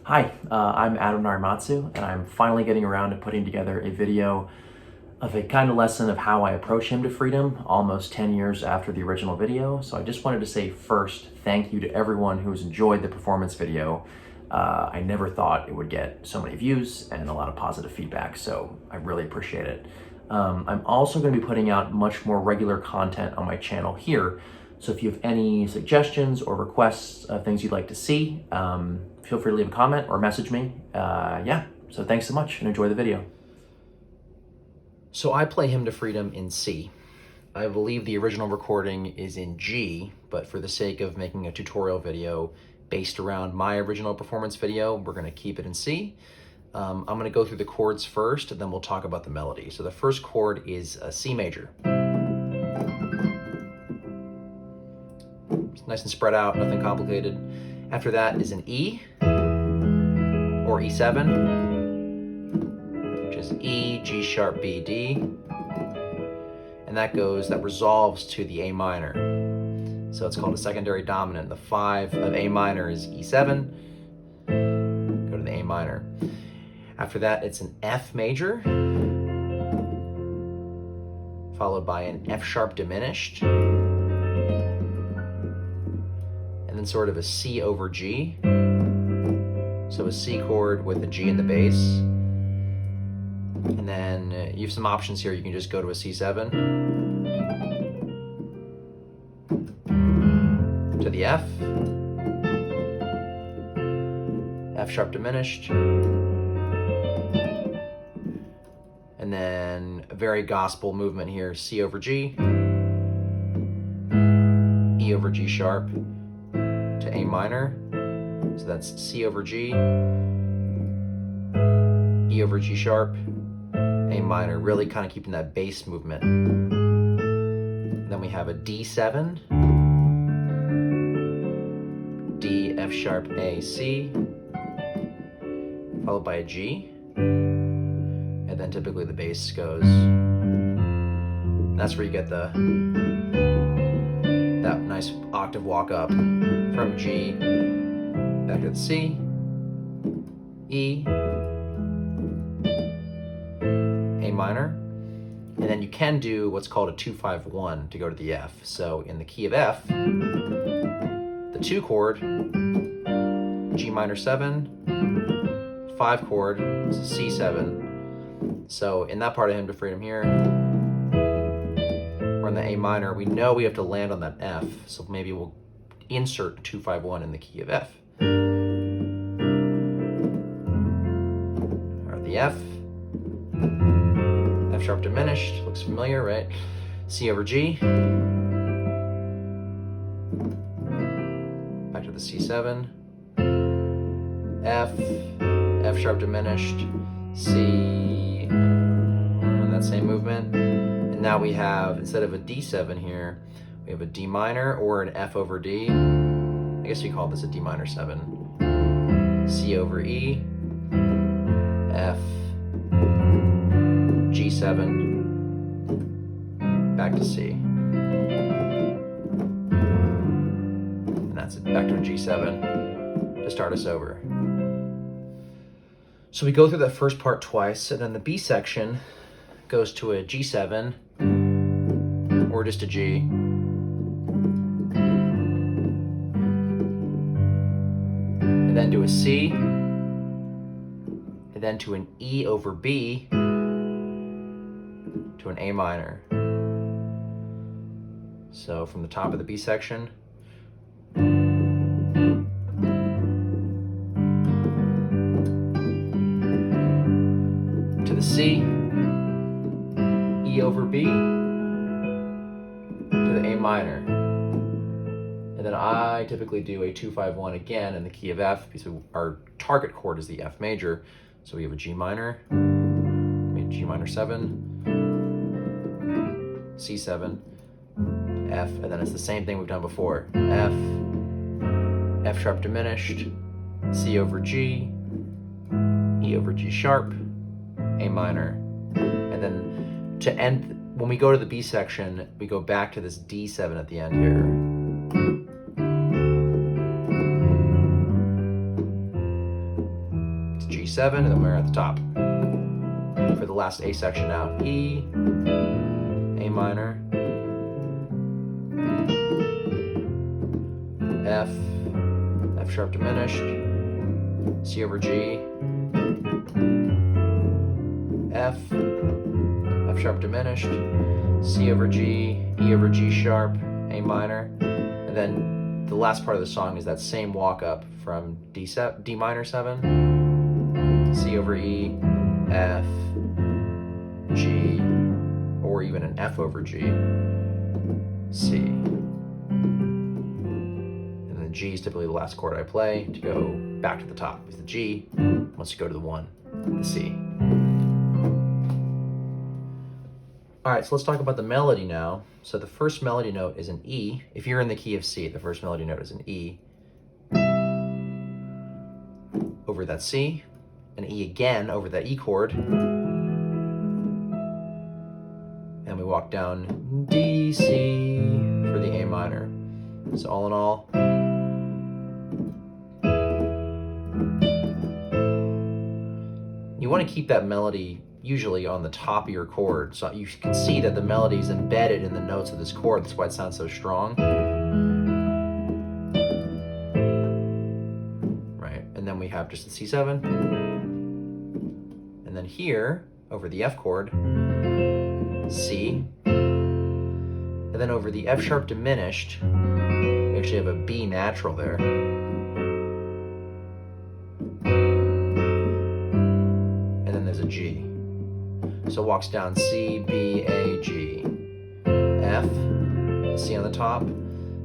Hi, I'm Adam Narimatsu, and I'm finally getting around to putting together a video of a kind of lesson of how I approach Hymn to Freedom almost 10 years after the original video. So I just wanted to say first, thank you to everyone who's enjoyed the performance video. I never thought it would get so many views and a lot of positive feedback, so I really appreciate it. I'm also going to be putting out much more regular content on my channel here. So if you have any suggestions or requests of things you'd like to see, feel free to leave a comment or message me. So thanks so much and enjoy the video. So I play Hymn to Freedom in C. I believe the original recording is in G, but for the sake of making a tutorial video based around my original performance video, we're going to keep it in C. I'm going to go through the chords first, and then we'll talk about the melody. So the first chord is a C major. It's nice and spread out, nothing complicated. After that is an E, or E7, which is E, G sharp, B, D. And that resolves to the A minor. So it's called a secondary dominant. The 5 of A minor is E7. Go to the A minor. After that, it's an F major, followed by an F sharp diminished, and then sort of a C over G. So a C chord with a G in the bass. And then you have some options here. You can just go to a C7, to the F, F sharp diminished, and then a very gospel movement here, C over G, E over G sharp to A minor. So that's C over G, E over G sharp, A minor, really kind of keeping that bass movement. Then we have a D7, D, F sharp, A, C, followed by a G, and then typically the bass goes. And that's where you get that nice octave walk up from G back to the C, E, A minor, and then you can do what's called a 2-5-1 to go to the F. So in the key of F, the 2 chord, G minor 7, 5 chord, C7. So in that part of Hymn to Freedom here, we're in the A minor. We know we have to land on that F, so maybe we'll insert 2-5-1 in the key of F. Or the F, F sharp diminished, looks familiar, right? C over G, back to the C7, F, F sharp diminished, C, and that same movement. And now we have, instead of a D7 here, we have a D minor or an F over D. I guess we call this a D minor 7. C over E, F, G7, back to C. And that's it, back to a G7 to start us over. So we go through that first part twice, and then the B section goes to a G7 or just a G. And then to a C, and then to an E over B, to an A minor. So from the top of the B section, to the C, E over B, to the A minor. And then I typically do a 2-5-1 again in the key of F, because our target chord is the F major. So we have a G minor, G minor 7, C7, F, and then it's the same thing we've done before. F, F sharp diminished, C over G, E over G sharp, A minor. And then to end, when we go to the B section, we go back to this D7 at the end here. to G7, and then we're at the top. For the last A section now, E, A minor, F, F sharp diminished, C over G, F, F sharp diminished, C over G, E over G sharp, A minor, and then the last part of the song is that same walk up from D minor 7, C over E, F, G, or even an F over G, C. And then G is typically the last chord I play to go back to the top. With the G wants to go to the 1, the C. All right, so let's talk about the melody now. So the first melody note is an E. If you're in the key of C, the first melody note is an E over that C, an E again over that E chord, and we walk down D, C for the A minor. So all in all, you want to keep that melody usually on the top of your chord, so you can see that the melody is embedded in the notes of this chord. That's why it sounds so strong. Right, and then we have just the C7, and then here over the F chord, C, and then over the F sharp diminished, we actually have a B natural there. And then there's a G. So it walks down C, B, A, G, F, C on the top,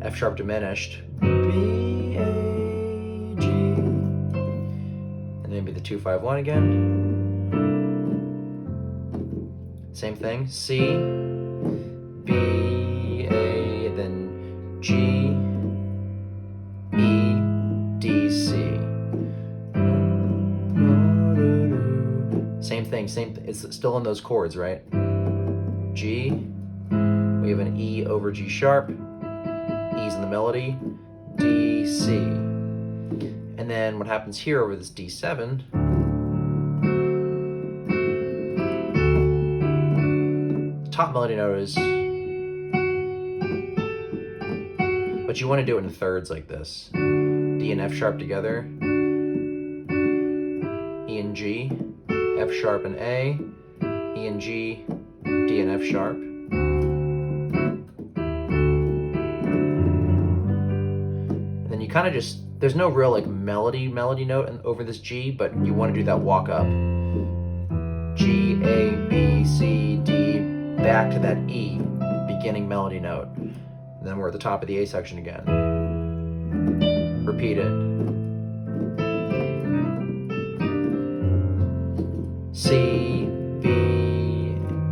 F sharp diminished, B, A, G, and maybe the 2-5-1 again. Same thing, C, B, A, then G, E, D, C. Same thing, it's still in those chords, right? G, we have an E over G sharp, E's in the melody, D, C. And then what happens here over this D7, the top melody note is, but you want to do it in thirds like this. D and F sharp together, E and G, F sharp and A, E and G, D and F sharp. And then you kind of just, there's no real like melody note over this G, but you want to do that walk up. G, A, B, C, D, back to that E, beginning melody note. And then we're at the top of the A section again. Repeat it. C, B,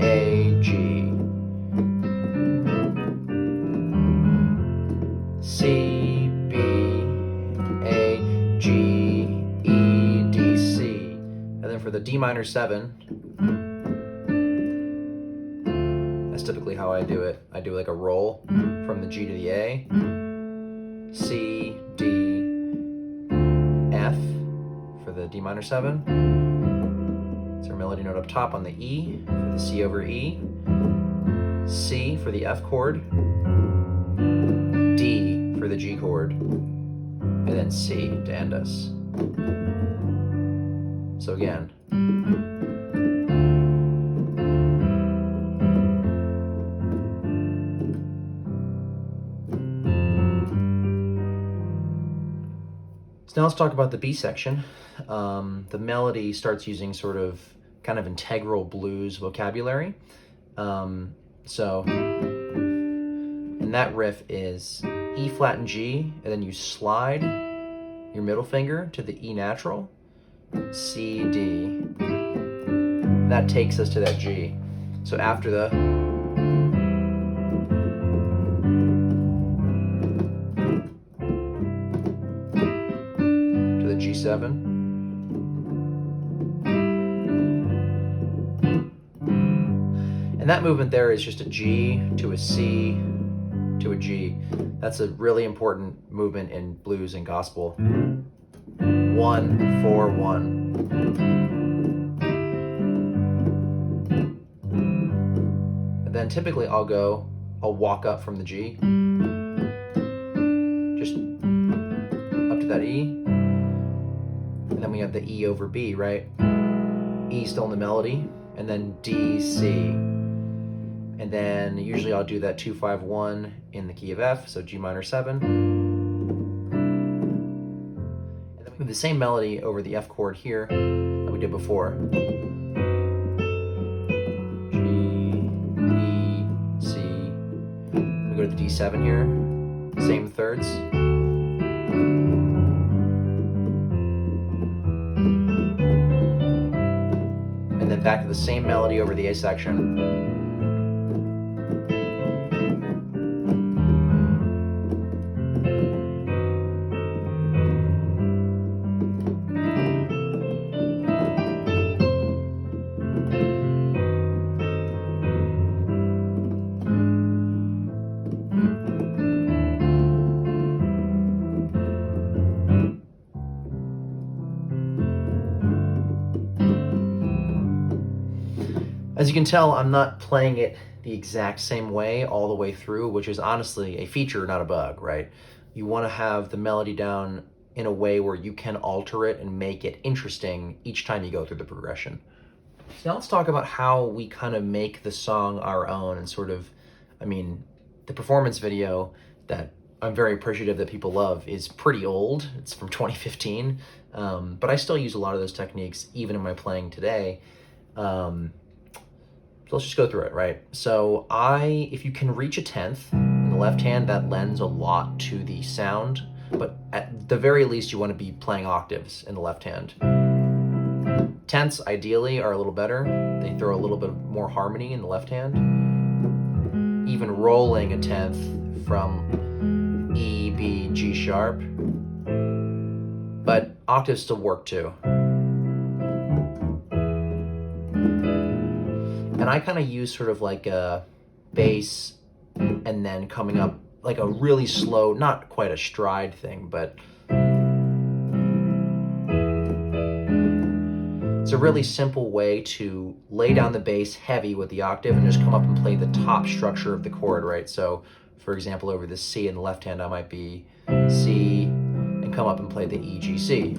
A, G, C, B, A, G, E, D, C. And then for the D minor 7, that's typically how I do it. I do like a roll from the G to the A, C, D, F for the D minor 7. It's our melody note up top on the E for the C over E, C for the F chord, D for the G chord, and then C to end us. So again. So now let's talk about the B section. The melody starts using sort of kind of integral blues vocabulary. And that riff is E flat and G, and then you slide your middle finger to the E natural, C, D. That takes us to that G. So after the G7. And that movement there is just a G to a C to a G. That's a really important movement in blues and gospel. 1, 4, 1. And then typically I'll walk up from the G, just up to that E, and then we have the E over B, right? E still in the melody, and then D, C. And then usually I'll do that 2-5-1 in the key of F, so G minor 7. And then we have the same melody over the F chord here that we did before. G, E, C. We go to the D7 here, same thirds. And then back to the same melody over the A section. As you can tell, I'm not playing it the exact same way all the way through, which is honestly a feature, not a bug, right? You want to have the melody down in a way where you can alter it and make it interesting each time you go through the progression. So now let's talk about how we kind of make the song our own and sort of, the performance video that I'm very appreciative that people love is pretty old. It's from 2015, but I still use a lot of those techniques even in my playing today. So let's just go through it, right? So if you can reach a 10th in the left hand, that lends a lot to the sound, but at the very least, you want to be playing octaves in the left hand. 10ths ideally are a little better. They throw a little bit more harmony in the left hand. Even rolling a 10th from E, B, G sharp, but octaves still work too. And I kind of use sort of like a bass and then coming up like a really slow, not quite a stride thing, but it's a really simple way to lay down the bass heavy with the octave and just come up and play the top structure of the chord, right? So for example, over the C in the left hand, I might be C and come up and play the E, G, C.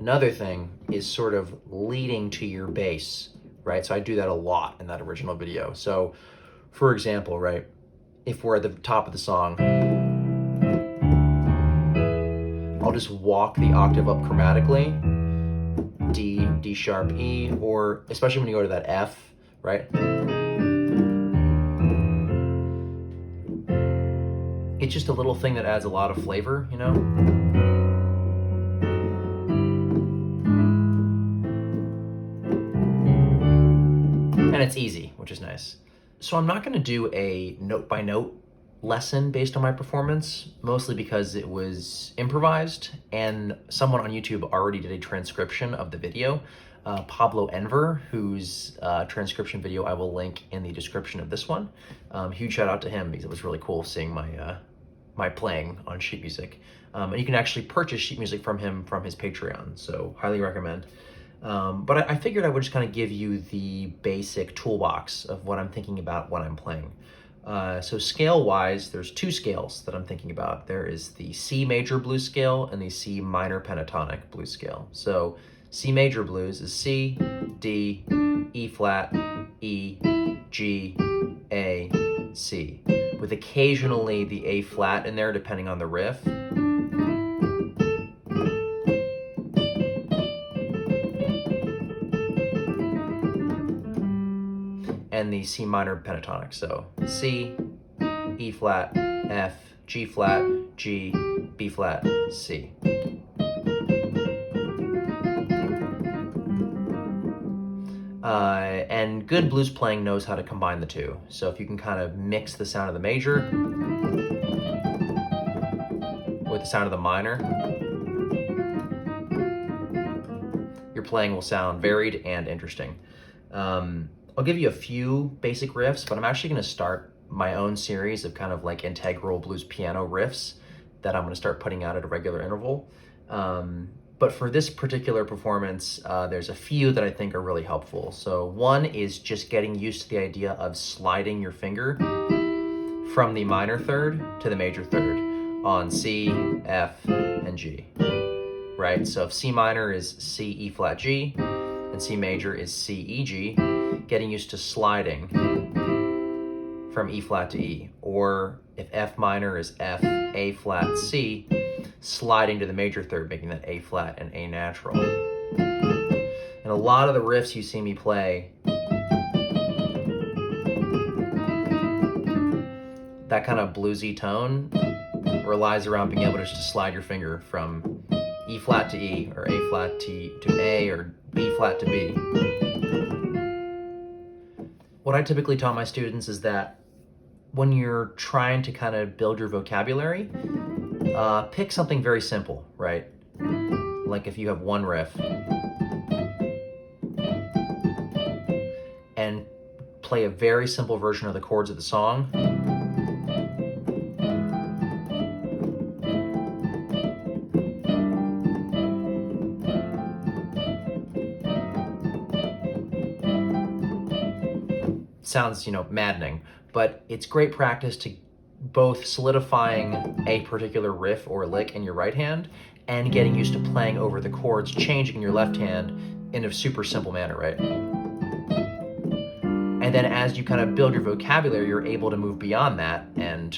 Another thing is sort of leading to your bass, right? So I do that a lot in that original video. So for example, right, if we're at the top of the song, I'll just walk the octave up chromatically, D, D sharp, E, or especially when you go to that F, right? It's just a little thing that adds a lot of flavor, you know? And it's easy, which is nice. So I'm not gonna do a note-by-note lesson based on my performance, mostly because it was improvised and someone on YouTube already did a transcription of the video. Pablo Enver, whose transcription video I will link in the description of this one. Huge shout out to him because it was really cool seeing my playing on sheet music. And you can actually purchase sheet music from him from his Patreon, so highly recommend. But I figured I would just kind of give you the basic toolbox of what I'm thinking about when I'm playing. So scale-wise, there's two scales that I'm thinking about. There is the C major blues scale and the C minor pentatonic blues scale. So C major blues is C, D, E flat, E, G, A, C, with occasionally the A flat in there depending on the riff. And the C minor pentatonic, so C, E flat, F, G flat, G, B flat, C. And good blues playing knows how to combine the two. So if you can kind of mix the sound of the major with the sound of the minor, your playing will sound varied and interesting. I'll give you a few basic riffs, but I'm actually going to start my own series of kind of like integral blues piano riffs that I'm going to start putting out at a regular interval. But for this particular performance, there's a few that I think are really helpful. So one is just getting used to the idea of sliding your finger from the minor third to the major third on C, F, and G, right? So if C minor is C, E flat, G, and C major is C, E, G, getting used to sliding from E flat to E. Or if F minor is F, A flat, C, sliding to the major third, making that A flat and A natural. And a lot of the riffs you see me play, that kind of bluesy tone relies around being able to just slide your finger from E flat to E, or A flat to A, or B flat to B. What I typically tell my students is that when you're trying to kind of build your vocabulary, pick something very simple, right? Like if you have one riff, and play a very simple version of the chords of the song. Sounds, maddening, but it's great practice to both solidifying a particular riff or lick in your right hand and getting used to playing over the chords, changing in your left hand in a super simple manner, right? And then as you kind of build your vocabulary, you're able to move beyond that and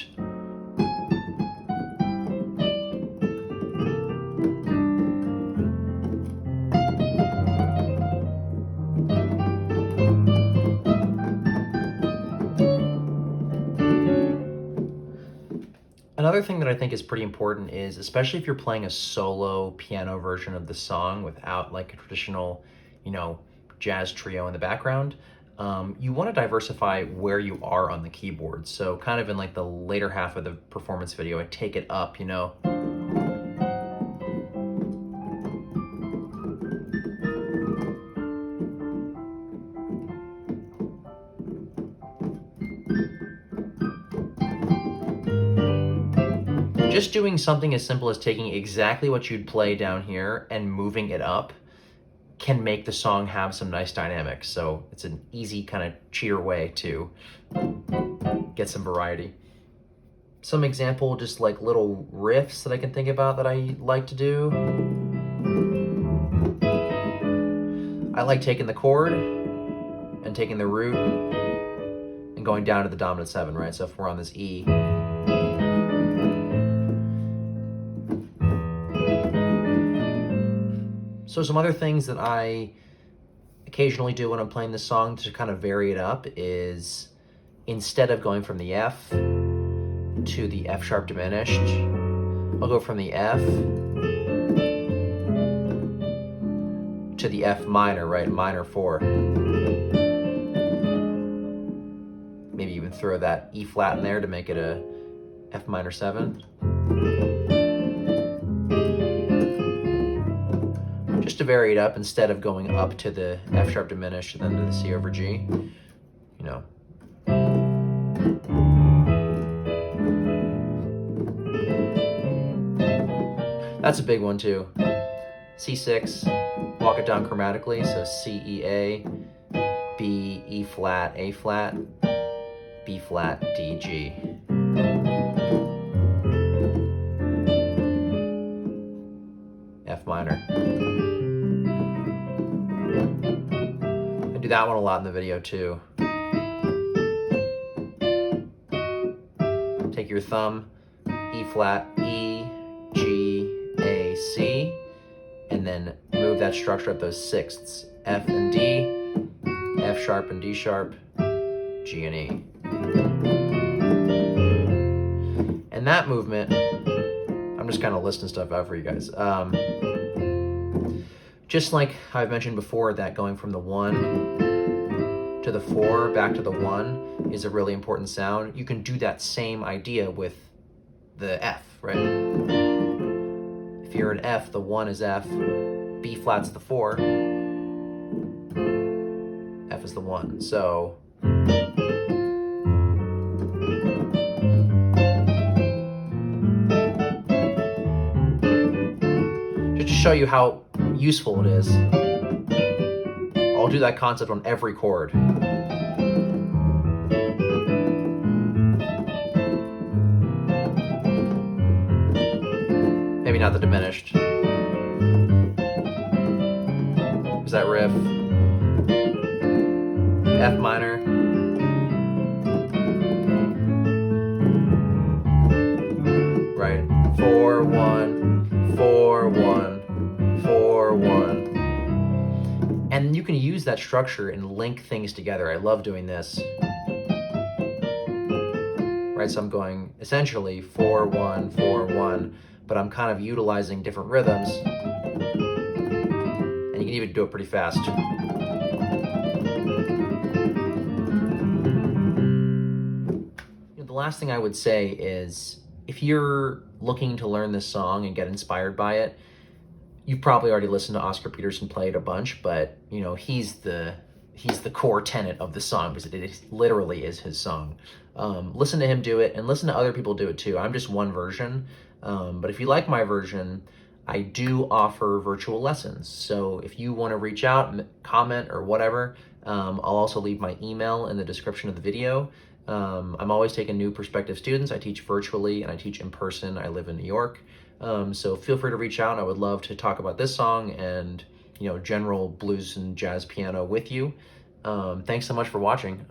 another thing that I think is pretty important is, especially if you're playing a solo piano version of the song without like a traditional, jazz trio in the background, you want to diversify where you are on the keyboard. So kind of in like the later half of the performance video, I take it up, Just doing something as simple as taking exactly what you'd play down here and moving it up can make the song have some nice dynamics. So it's an easy kind of cheater way to get some variety. Some example, just like little riffs that I can think about that I like to do. I like taking the chord and taking the root and going down to the dominant 7, right? So if we're on this E, so some other things that I occasionally do when I'm playing this song to kind of vary it up is, instead of going from the F to the F sharp diminished, I'll go from the F to the F minor, right? Minor 4. Maybe even throw that E flat in there to make it a F minor 7. Just to vary it up, instead of going up to the F sharp diminished and then to the C over G, That's a big one too. C6, walk it down chromatically, so C, E, A, B, E flat, A flat, B flat, D, G. F minor. I do that one a lot in the video too. Take your thumb, E flat, E, G, A, C, and then move that structure up those sixths. F and D, F sharp and D sharp, G and E. And that movement, I'm just kind of listing stuff out for you guys. Just like I've mentioned before, that going from the 1 to the 4 back to the 1 is a really important sound. You can do that same idea with the F, right? If you're an F, the 1 is F, B flat's the 4, is the 1. So just to show you how useful it is, I'll do that concept on every chord. Maybe not the diminished. Is that riff? F minor. Right. 4, 1, 4, 1, 4, 1. And you can use that structure and link things together. I love doing this. Right, so I'm going essentially 4, 1, 4, 1, but I'm kind of utilizing different rhythms. And you can even do it pretty fast. The last thing I would say is, if you're looking to learn this song and get inspired by it, you've probably already listened to Oscar Peterson play it a bunch, but you know, he's the core tenet of the song, because it literally is his song. Listen to him do it, and listen to other people do it too. I'm just one version, but if you like my version, I do offer virtual lessons. So if you want to reach out, comment, or whatever, I'll also leave my email in the description of the video. I'm always taking new prospective students. I teach virtually and I teach in person. I live in New York. So feel free to reach out. I would love to talk about this song and, you know, general blues and jazz piano with you. Thanks so much for watching.